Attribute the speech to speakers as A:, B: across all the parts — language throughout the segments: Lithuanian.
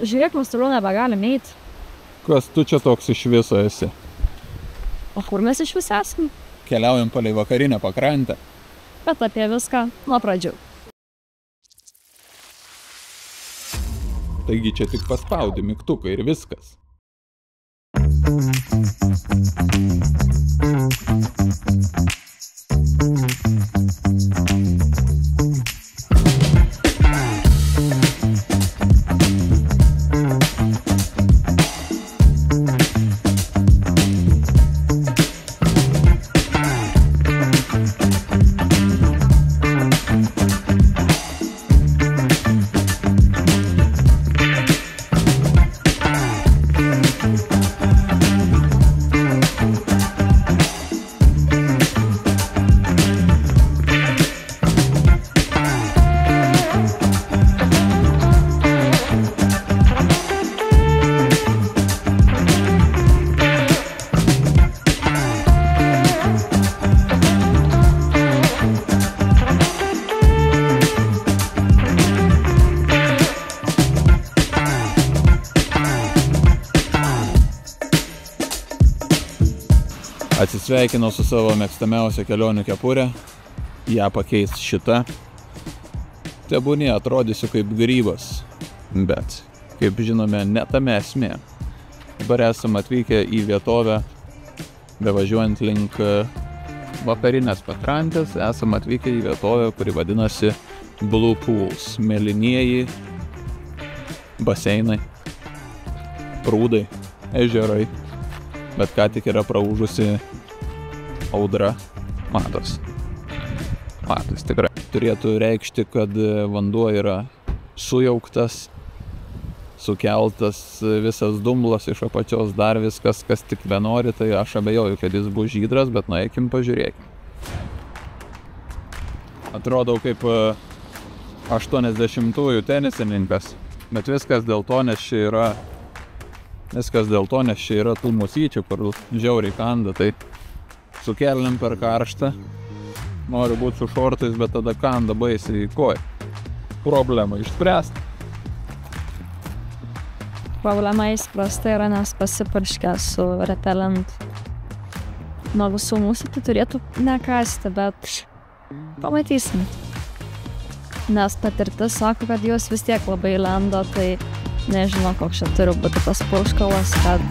A: Žiūrėk, mes toliau nebegalim eiti.
B: Kas tu čia toks iš viso esi?
A: O kur mes iš vis esam?
B: Keliaujam palei vakarinę pakrantę.
A: Bet apie viską nuo pradžių.
B: Taigi čia tik paspaudi mygtuką ir viskas. Atsisveikinau su savo mėgstamiausia kelionių kepurė, ją pakeis šita. Tebūnie atrodysiu kaip grybas, bet, kaip žinome, ne tame esmė. Dabar esam atvykę į vietovę, bevažiuojant link vakarinės pakrantės, esam atvykę į vietovę, kuri vadinasi Blue Pools, mėlynieji baseinai, prūdai, ežerai. Bet ką tik yra praūžusi audra. Matos tikrai. Turėtų reikšti, kad vanduo yra sujauktas, sukeltas visas dumblas iš apačios, dar viskas, kas tik benori, tai aš abejoju, kad jis bus žydras, bet nueikim pažiūrėkim. Atrodau kaip 80-ųjų tenisininkas, bet viskas dėl to, nes čia yra tų musyčių, kur žiauriai kanda, tai su kelnėm per karštą. Noriu būti su šortais, bet tada kanda baisiai į koją. Problema išspręsta.
A: Problema išspręsta yra, nes pasipurškę su repelent. Nuo visų mūsų tai turėtų nekasti, bet pamatysim. Nes patirtis sako, kad jos vis tiek labai lenda, tai nežinau, koks čia turi būti tas purškalas, kad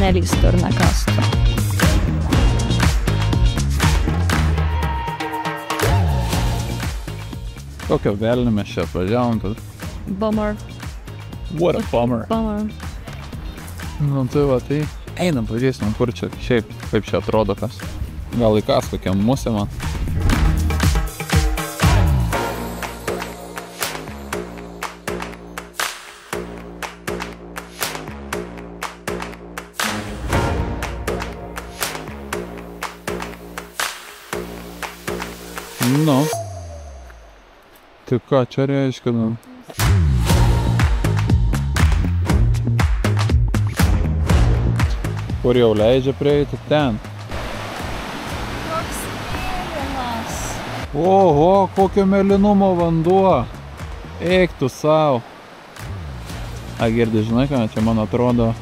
A: nelystų ir nekastų.
B: Kokio velnio mes čia atvažiavom tada?
A: Bummer.
B: What a bummer.
A: Bummer.
B: Nu tai va, tai einam pažiūrėsim, kur čia šiaip, kaip čia atrodo kas. Gal įkas kokiam musė man. Nu. Tai ką čia reiškia, nu? Kur jau leidžia prieiti? Ten.
A: Koks mėlynas.
B: Oho, kokio mėlynumo vanduo. Eik tu sau. Girdi, žinai ką, čia man atrodo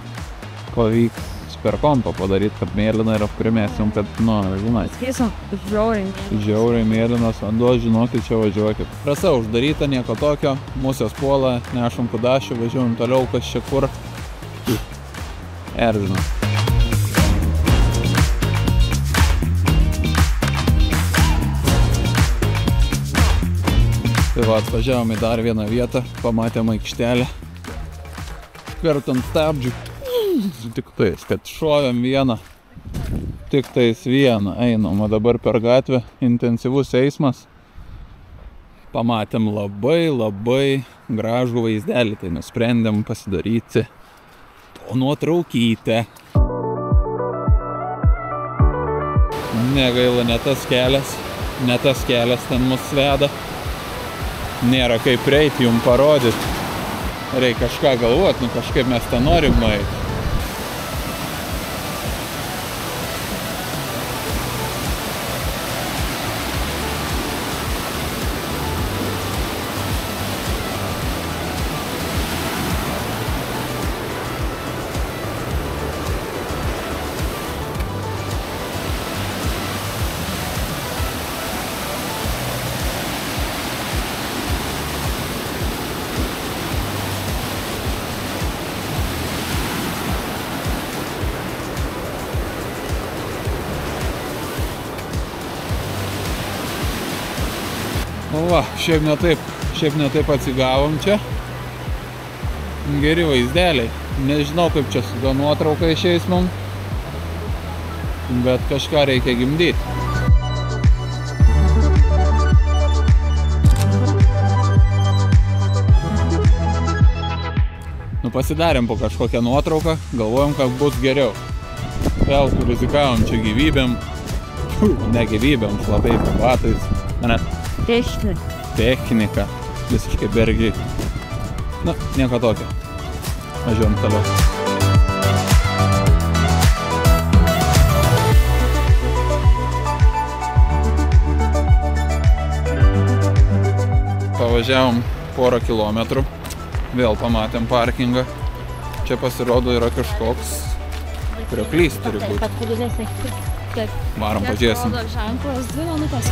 B: pavyks per kompą padaryti, kad mėlyna ir apkrimėsim, kad, nu, žinai.
A: Skaisom,
B: Žiauriai mėlynas vanduo, žinokit, čia važiuokit. Trasa uždaryta, nieko tokio, musės puola, nešam kudašių, važiuojam toliau, kas čia kur. Erzina. Tai va, atvažiavom į dar vieną vietą, pamatėm aikštelę. Kart ant stabdžių. Tik tais, kad šovėm vieną. Tik tais vieną einam, o dabar per gatvę intensyvus eismas. Pamatėm labai gražų vaizdelį, tai nusprendėm pasidaryti to nuotraukytę. Negaila, ne tas kelias ten mus veda. Nėra kaip prieiti jum parodyti. Reikia kažką galvoti, nu kažkaip mes ten norim nueiti. Va, šiaip ne taip atsigavom čia. Geri vaizdeliai. Nežinau, kaip čia su ta nuotrauka išeis mum, bet kažką reikia gimdyti. Nu, pasidarėm po kažkokią nuotrauką, galvojom, kad bus geriau. Vėl rizikavom čia gyvybėm, ne gyvybėm, labai batais. Technika. Visiškai bergiai. Na, nieko tokio. Važiuojam toliau. Pavažiavom porą kilometrų. Vėl pamatėm parkingą. Čia pasirodo yra kažkoks krioklys turi būti. Varom, pažiūrėsim.
A: Ženklas 2 minutės.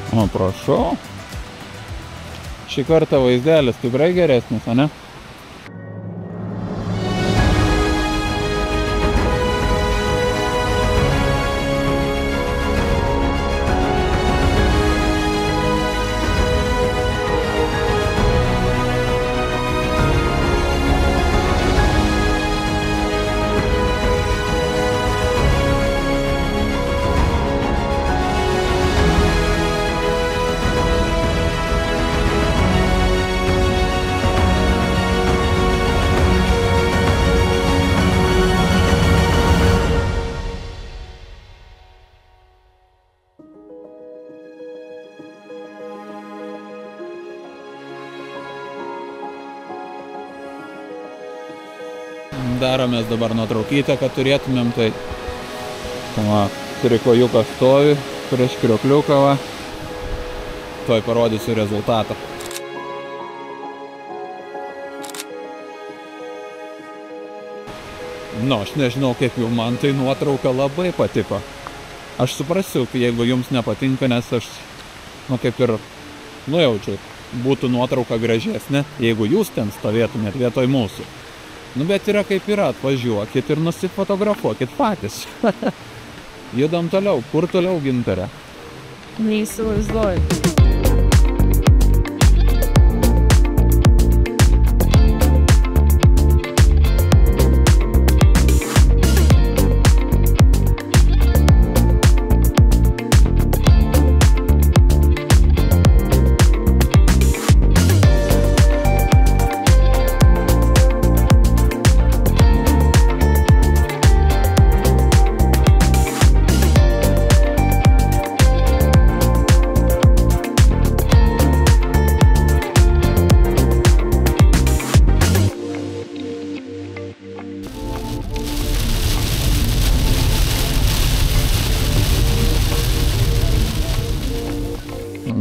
B: O, prašau. Šį kartą vaizdelis tikrai geresnis, o ne? Daromės dabar nuotraukytę, kad turėtumėm, tai va, trikojukas stovi prieš kriokliuką, va. Tuoj parodysiu rezultatą. Nu, aš nežinau, kaip jau man tai nuotrauka labai patiko. Aš suprasiu, jeigu jums nepatinka, nes aš, nu, kaip ir nujaučiu, būtų nuotrauka gražesnė, jeigu jūs ten stovėtumėt vietoj mūsų. Nu, bet yra kaip yra, atvažiuokit ir nusifotografuokit patys. Judam toliau. Kur toliau, Gintare?
A: Neįsivaizduoju.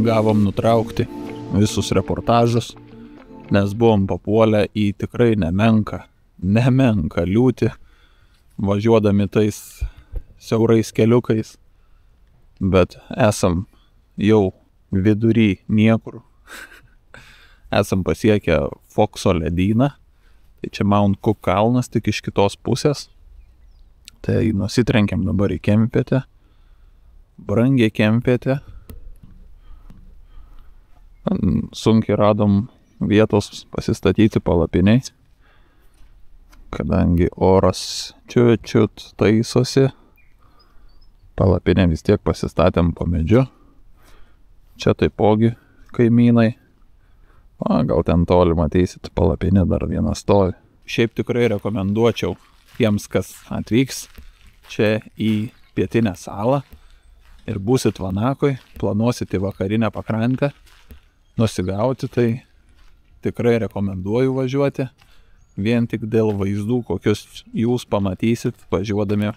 B: Gavom nutraukti visus reportažus, nes buvom papuolę į tikrai nemenką liūtį, važiuodami tais siaurais keliukais, bet esam jau vidury niekur. Esam pasiekę Fokso ledyną, tai čia Mount Cook kalnas tik iš kitos pusės. Tai nusitrenkėm dabar į Kempietę, brangiai Kempietę. Sunkiai radom vietos pasistatyti palapiniai, kadangi oras čiut taisosi. Palapinę vis tiek pasistatėm po medžiu. Čia taipogi kaimynai. Gal ten toli matysit, palapinė dar viena stovi. Šiaip tikrai rekomenduočiau tiems, kas atvyks čia į pietinę salą ir būsit Vanakoj, planuosit į vakarinę pakrantę, nusigauti, tai tikrai rekomenduoju važiuoti, vien tik dėl vaizdų, kokius jūs pamatysit važiuodami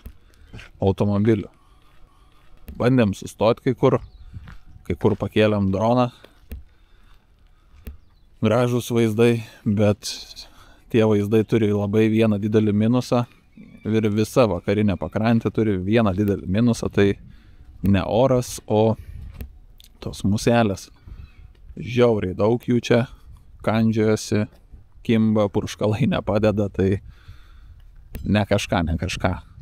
B: automobiliu. Bandėm sustoti kai kur pakėlėm droną, gražūs vaizdai, bet tie vaizdai turi labai vieną didelį minusą ir visa vakarinė pakrantė turi vieną didelį minusą, tai ne oras, o tos muselės. Žiauriai daug jų čia kandžiojasi, kimba, purškalai nepadeda, tai ne kažką.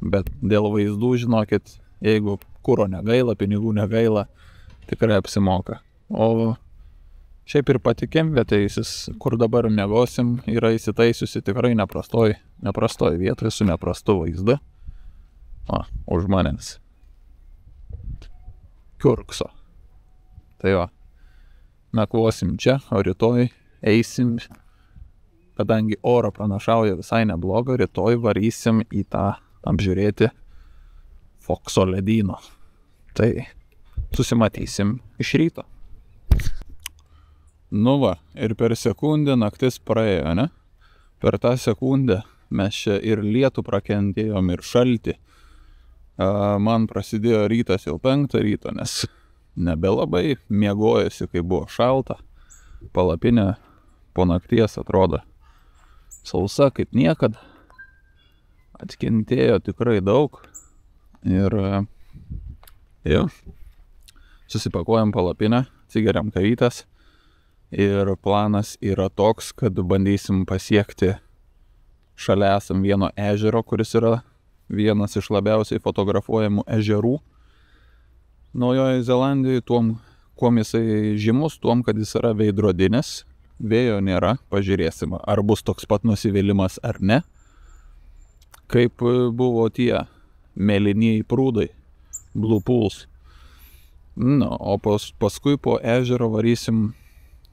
B: Bet dėl vaizdų, žinokit, jeigu kuro negaila, pinigų negaila, tikrai apsimoka. O šiaip ir patikėm vieteisis, kur dabar miegosim, yra įsitaisiusi tikrai neprastoj vietoje su neprastu vaizdu. O, už manęs. Kiurkso. Tai va, nakvosim čia, o rytoj eisim, kadangi oro pranašauja visai neblogą, rytoj varysim į tą apžiūrėti Fokso ledyno. Tai susimatysim iš ryto. Nu va, ir per sekundę naktis praėjo, ne? Per tą sekundę mes čia ir lietų prakentėjom, ir šaltį. Man prasidėjo rytas jau 5 ryto, nes nebelabai miegojasi, kai buvo šalta. Palapinė po nakties atrodo sausa kaip niekad. Atkentėjo tikrai daug. Ir jau susipakuojam palapinę, atsigeriam kavytės. Ir planas yra toks, kad bandysim pasiekti šalia esam vieno ežero, kuris yra vienas iš labiausiai fotografuojamų ežerų Naujojoje Zelandijoje, kuom jisai žymus, tuom, kad jis yra veidrodinis, vėjo nėra, pažiūrėsim, ar bus toks pat nusivylimas ar ne, kaip buvo tie mėlynieji prūdai, Blue Pools. Na, o paskui po ežero varysim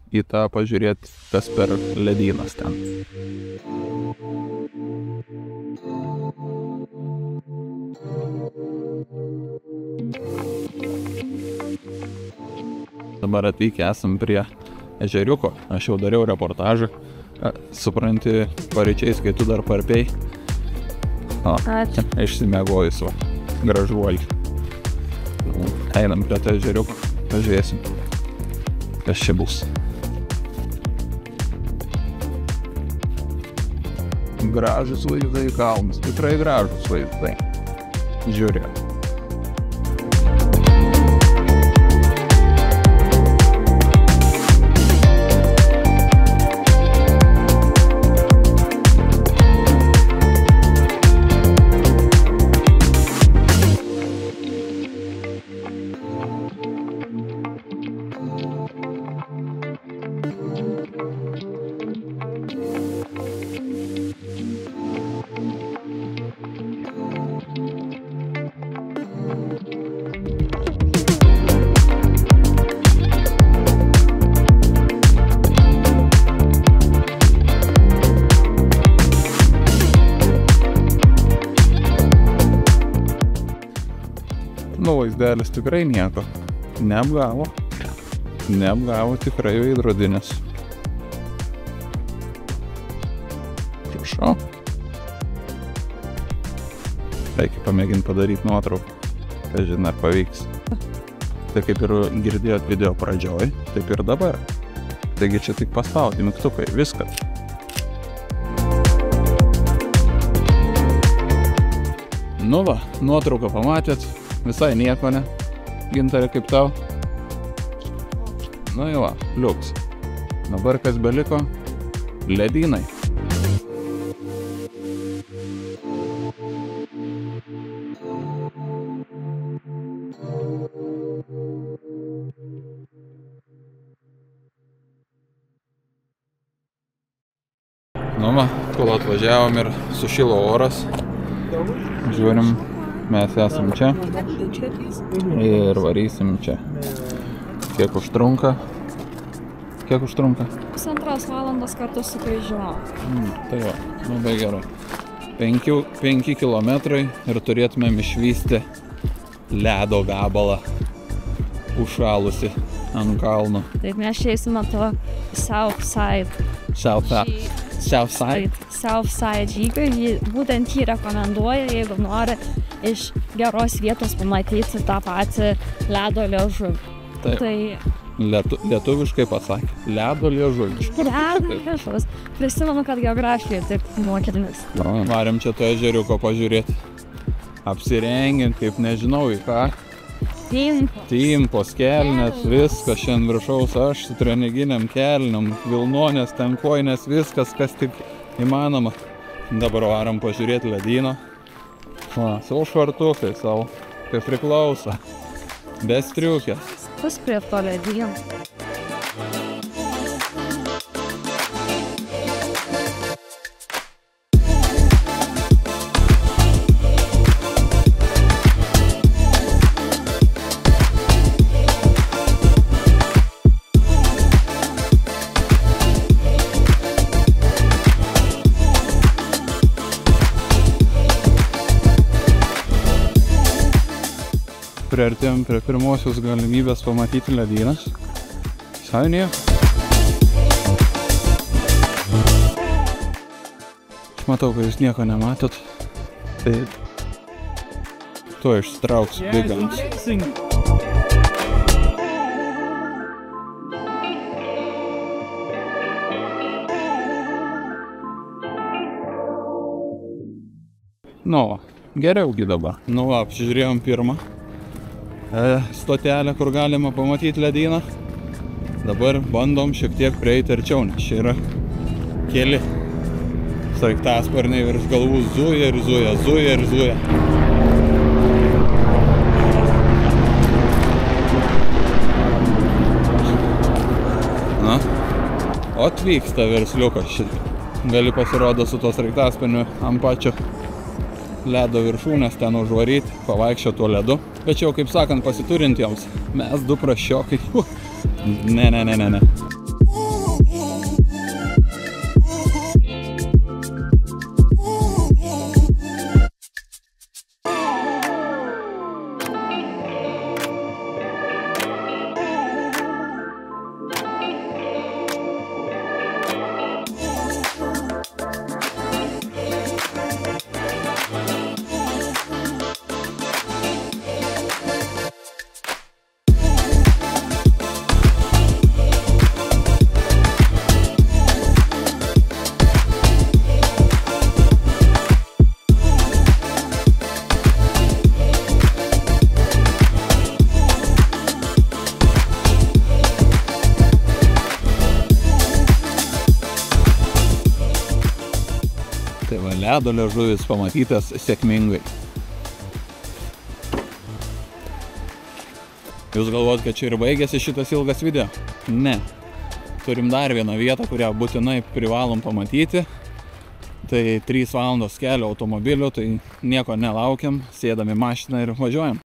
B: į tą pažiūrėti, kas per ledynas ten. Dabar atvykę esam prie ežeriuko. Aš jau dariau reportažą. Supranti, paryčiais, kai tu dar parpėjai.
A: Ačiū.
B: Išsimiegojus, va. Gražuolį. Einam prie tą ežeriuko. Pažiūrėsim, kas čia bus. Gražus vaizdai kalnus. Tikrai gražus vaizdai. Žiūrėk. Nu, vaizdelis tikrai nieko. Neapgavo. Neapgavo tikrai veidrodinis. Prašau. Reikia pamėginti padaryti nuotrauką. Kažin ar pavyks. Tai kaip ir girdėjot video pradžioj, taip ir dabar. Taigi čia tik paspausti mygtukai. Viskas. Nu va, nuotrauką pamatėt. Visai nieko, ne? Gintarė, kaip tau? Nu jau, liuks. Dabar kas beliko? Ledynai. Nu va, kol atvažiavom ir sušilo oras. Žiūrim. Mes esam čia ir varysim čia. Kiek užtrunka? Kiek užtrunka?
A: 2,5 valandos kartu su kryžiu.
B: Tai va, labai gerai. 5 kilometrai ir turėtumėm išvysti ledo gabalą užšalusi ant kalno.
A: Taip, mes čia eisime to Southside. Southside žygą. Būtent jį rekomenduoja, jeigu nori iš geros vietos pamatyti tą patį ledo liežuvį.
B: Tai lietuviškai pasakė. Ledo liežuvį.
A: Ledo liežuvis. Prisimenu, kad geografija taip mokėmės.
B: Varėm čia to ežeriuko pažiūrėti. Apsirengėm, kaip nežinau į ką. Timpos, kelnės, viskas šiandien viršaus aš su treniginiam kelniam, vilnonės, ten koinės, viskas, kas tik įmanoma. Dabar varom pažiūrėti ledyno. Savo švartukai, savo, kaip priklauso. Be striukės.
A: Pas prie to ledyno.
B: Priartėjom prie pirmosios galimybės pamatyti ledyną. Visai nieko. Aš matau, kad jūs nieko nematot. Tai tuo ištrauks bėgant. Nu va, geriaugi dabar. Nu va, apsižiūrėjom pirmą stotelę, kur galima pamatyti ledyną. Dabar bandom šiek tiek prieiti arčiau, nes čia yra keli sraigtasparniai virš galvų zuja ir zuja, zuja ir zuja. Na, atvyksta versliukas. Gali pasirodo su to sraigtasparniu ant pačio ledo viršūnės ten užvaryti, pavaikščio tuo ledu. Bet jau, kaip sakant, pasiturintiems, mes du praščiokai. Ne. Tai va, ledo liežuvis pamatytas sėkmingai. Jūs galvojat, kad čia ir baigėsi šitas ilgas video? Ne. Turim dar vieną vietą, kurią būtinai privalom pamatyti. Tai 3 valandos kelio automobiliu, tai nieko nelaukiam, sėdam į mašiną ir važiuojam.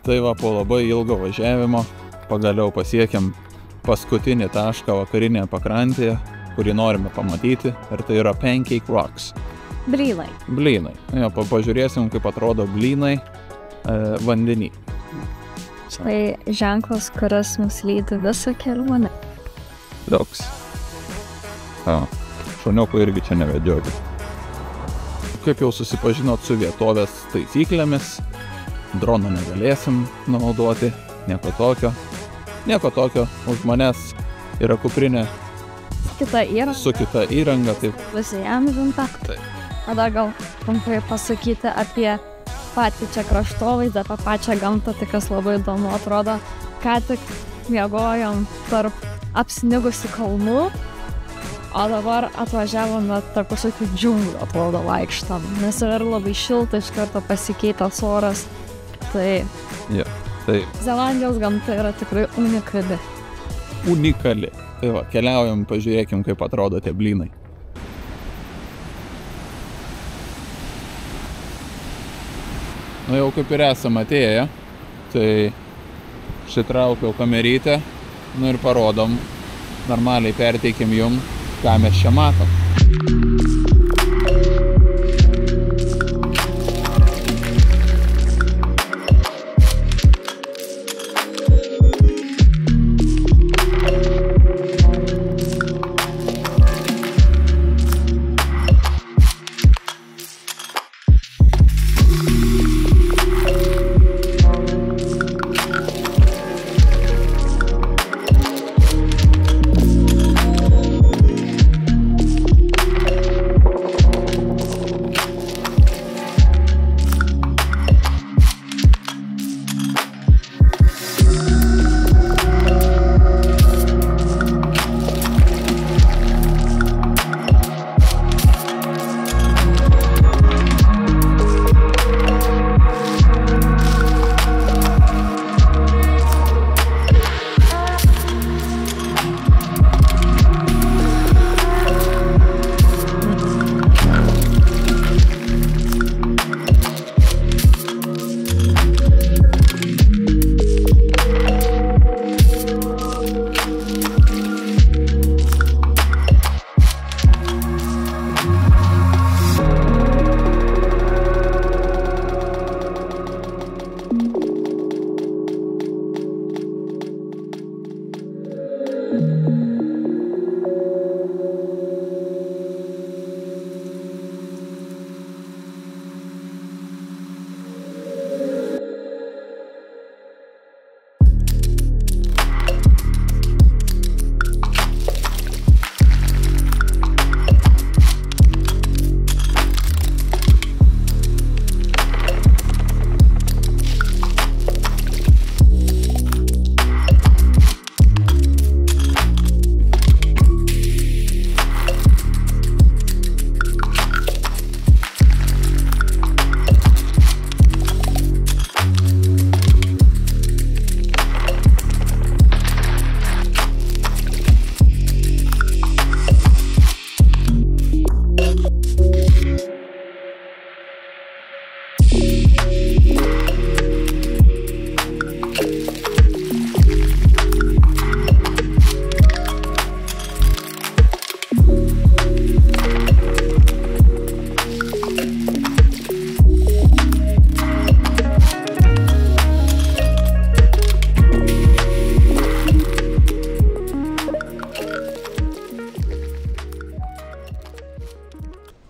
B: Tai va, po labai ilgo važiavimo pagaliau pasiekėm paskutinį tašką vakarinėje pakrantėje, kurį norime pamatyti, ir tai yra Pancake Rocks.
A: Blynai.
B: Blynai. Jo, pažiūrėsim, kaip atrodo blynai vandenį.
A: Tai ženklas, kuris mus lydi visą kelionę.
B: Toks. Šuniukų irgi čia nevedžioti. Kaip jau susipažinot su vietovės taisyklėmis, drono negalėsim naudoti, nieko tokio. Nieko tokio, už manęs yra kuprinė su kita įranga. Taip.
A: Visai amžinta.
B: Taip.
A: O dar gal trumpai pasakyti apie patį čia kraštovaizdį, apie pačią gamtą, tai kas labai įdomu atrodo. Ką tik miegojom tarp apsnigusių kalnų, O dabar atvažiavome tarp kažkokių džiunglių, atrodo, vaikštam, nes yra labai šilta, iš karto pasikeitęs oras. Tai
B: Jo, tai
A: Zelandijos gamta yra tikrai unikali.
B: unikali. Tai va, keliaujam, pažiūrėkim, kaip atrodo tie blynai. Nu jau kaip ir esam atėję, tai šitraukiau kamerytę, nu ir parodom, normaliai perteikim jum, ką mes čia matom.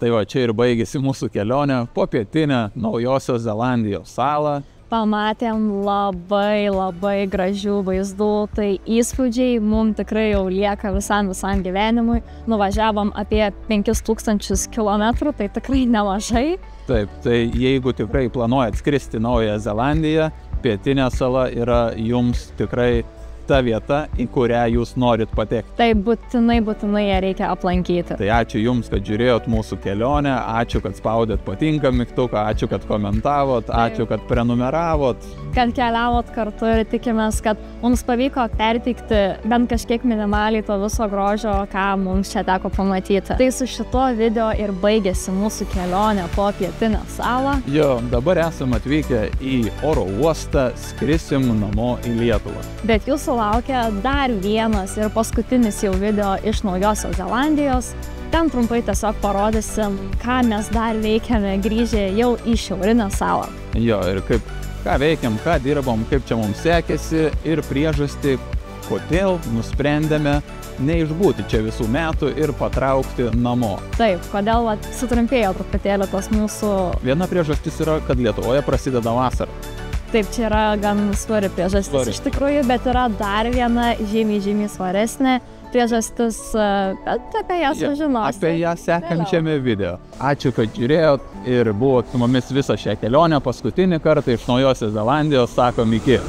B: Tai va, čia ir baigėsi mūsų kelionė po pietinę Naujosios Zelandijos salą.
A: Pamatėm labai gražių vaizdų, tai įspūdžiai mums tikrai jau lieka visam gyvenimui. Nuvažiavom apie 5000 kilometrų, tai tikrai nemažai.
B: Taip, tai jeigu tikrai planuojat skristi Naująją Zelandiją, pietinė sala yra jums tikrai ta vieta, į kurią jūs norit patekti.
A: Tai būtinai ją reikia aplankyti.
B: Tai ačiū jums, kad žiūrėjot mūsų kelionę, ačiū, kad spaudėt patinka mygtuką, ačiū, kad komentavot, ačiū, kad prenumeravot.
A: Kad keliavot kartu ir tikimės, kad mums pavyko perteikti bent kažkiek minimaliai to viso grožio, ką mums čia teko pamatyti. Tai su šituo video ir baigėsi mūsų kelionė po pietinę salą.
B: Jo, dabar esam atvykę į oro uostą, skrisim namo į Lietuvą.
A: Bet jūsų laukia dar vienas ir paskutinis jau video iš Naujosios Zelandijos. Ten trumpai tiesiog parodysim, ką mes dar veikiame grįžę jau į šiaurinę salą.
B: Jo, ir ką veikiam, ką dirbom, kaip čia mums sekėsi ir priežastį, kodėl nusprendėme neišbūti čia visų metų ir patraukti namo.
A: Taip, kodėl sutrumpėjo truputėlį tas mūsų...
B: Viena priežastis yra, kad Lietuvoje prasideda vasara.
A: Taip, čia yra gan svari priežastis iš tikrųjų, bet yra dar viena žymiai svaresnė priežastis, bet apie ją sužinosite.
B: Apie ją sekančiame video. Ačiū, kad žiūrėjot ir buvot su mumis visą šią kelionę paskutinį kartą iš Naujosios Zelandijos. Sakom iki.